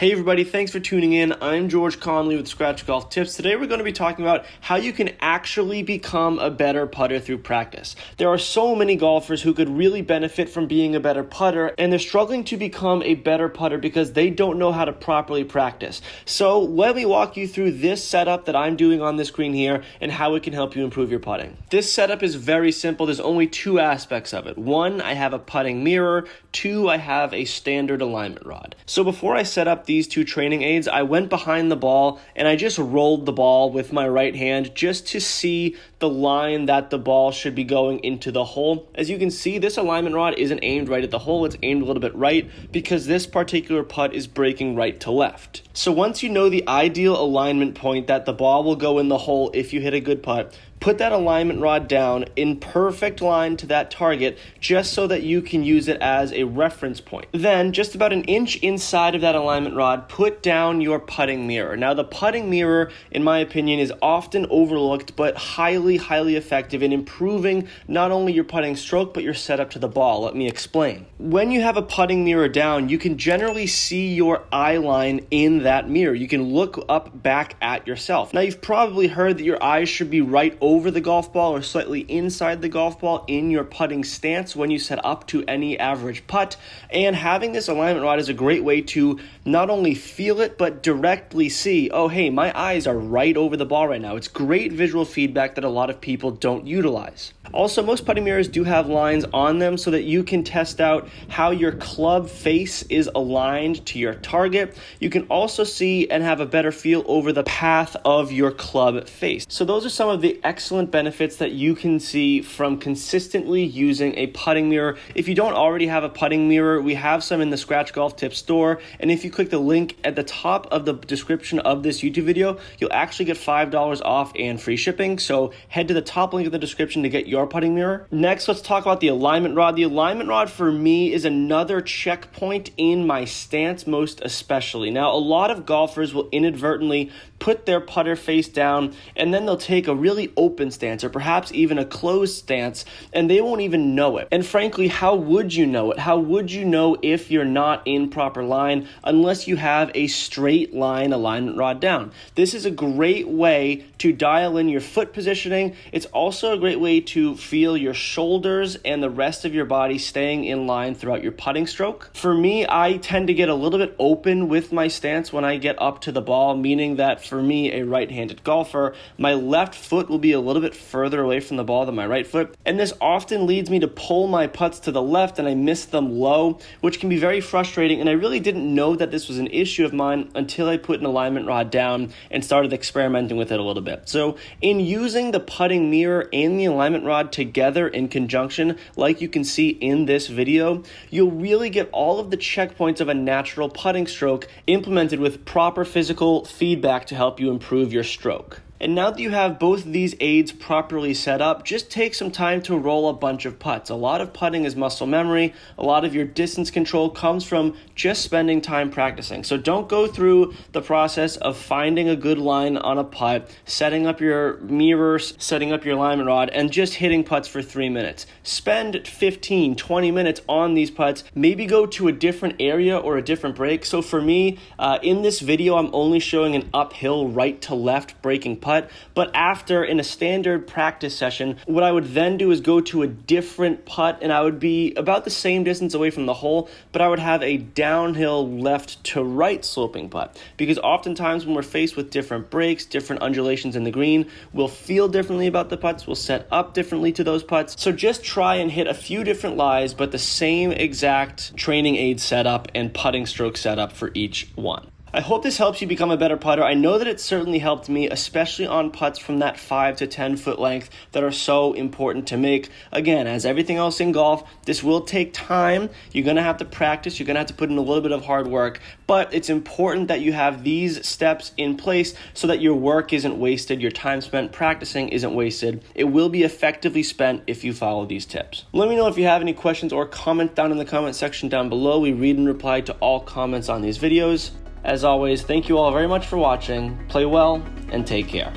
Hey everybody, thanks for tuning in. I'm George Conley with Scratch Golf Tips. Today we're going to be talking about how you can actually become a better putter through practice. There are so many golfers who could really benefit from being a better putter, and they're struggling to become a better putter because they don't know how to properly practice. So let me walk you through this setup that I'm doing on the screen here and how it can help you improve your putting. This setup is very simple. There's only two aspects of it. One, I have a putting mirror. Two, I have a standard alignment rod. So before I set up these two training aids, I went behind the ball and I just rolled the ball with my right hand just to see the line that the ball should be going into the hole. As you can see, this alignment rod isn't aimed right at the hole, it's aimed a little bit right because this particular putt is breaking right to left. So once you know the ideal alignment point that the ball will go in the hole if you hit a good putt, put that alignment rod down in perfect line to that target just so that you can use it as a reference point. Then, just about an inch inside of that alignment rod, put down your putting mirror. Now, the putting mirror, in my opinion, is often overlooked but highly effective in improving not only your putting stroke but your setup to the ball. Let me explain. When you have a putting mirror down, you can generally see your eye line in that mirror. You can look up back at yourself. Now, you've probably heard that your eyes should be right over the golf ball or slightly inside the golf ball in your putting stance when you set up to any average putt. And having this alignment rod is a great way to not only feel it, but directly see, oh, hey, my eyes are right over the ball right now. It's great visual feedback that a lot of people don't utilize. Also, most putting mirrors do have lines on them so that you can test out how your club face is aligned to your target. You can also see and have a better feel over the path of your club face. So those are some of the excellent benefits that you can see from consistently using a putting mirror. If you don't already have a putting mirror, we have some in the Scratch Golf Tips store. And if you click the link at the top of the description of this YouTube video, you'll actually get $5 off and free shipping. So head to the top link of the description to get your putting mirror. Next, let's talk about the alignment rod. The alignment rod for me is another checkpoint in my stance, most especially. Now, a lot of golfers will inadvertently put their putter face down and then they'll take a really open stance or perhaps even a closed stance and they won't even know it. And frankly, how would you know it? How would you know if you're not in proper line unless you have a straight line alignment rod down? This is a great way to dial in your foot positioning. It's also a great way to feel your shoulders and the rest of your body staying in line throughout your putting stroke. For me, I tend to get a little bit open with my stance when I get up to the ball, meaning that for me, a right-handed golfer, my left foot will be a little bit further away from the ball than my right foot, and this often leads me to pull my putts to the left and I miss them low, which can be very frustrating, and I really didn't know that this was an issue of mine until I put an alignment rod down and started experimenting with it a little bit. So in using the putting mirror and the alignment rod together in conjunction, like you can see in this video, you'll really get all of the checkpoints of a natural putting stroke implemented with proper physical feedback to help you improve your stroke. And now that you have both of these aids properly set up, just take some time to roll a bunch of putts. A lot of putting is muscle memory. A lot of your distance control comes from just spending time practicing. So don't go through the process of finding a good line on a putt, setting up your mirrors, setting up your alignment rod, and just hitting putts for 3 minutes. Spend 15, 20 minutes on these putts. Maybe go to a different area or a different break. So for me, in this video, I'm only showing an uphill right to left breaking putt. But after, in a standard practice session, what I would then do is go to a different putt and I would be about the same distance away from the hole, but I would have a downhill left to right sloping putt. Because oftentimes when we're faced with different breaks, different undulations in the green, we'll feel differently about the putts, we'll set up differently to those putts. So just try and hit a few different lies, but the same exact training aid setup and putting stroke setup for each one. I hope this helps you become a better putter. I know that it certainly helped me, especially on putts from that 5 to 10 foot length that are so important to make. Again, as everything else in golf, this will take time. You're going to have to practice. You're going to have to put in a little bit of hard work, but it's important that you have these steps in place so that your work isn't wasted, your time spent practicing isn't wasted. It will be effectively spent if you follow these tips. Let me know if you have any questions or comment down in the comment section down below. We read and reply to all comments on these videos. As always, thank you all very much for watching. Play well and take care.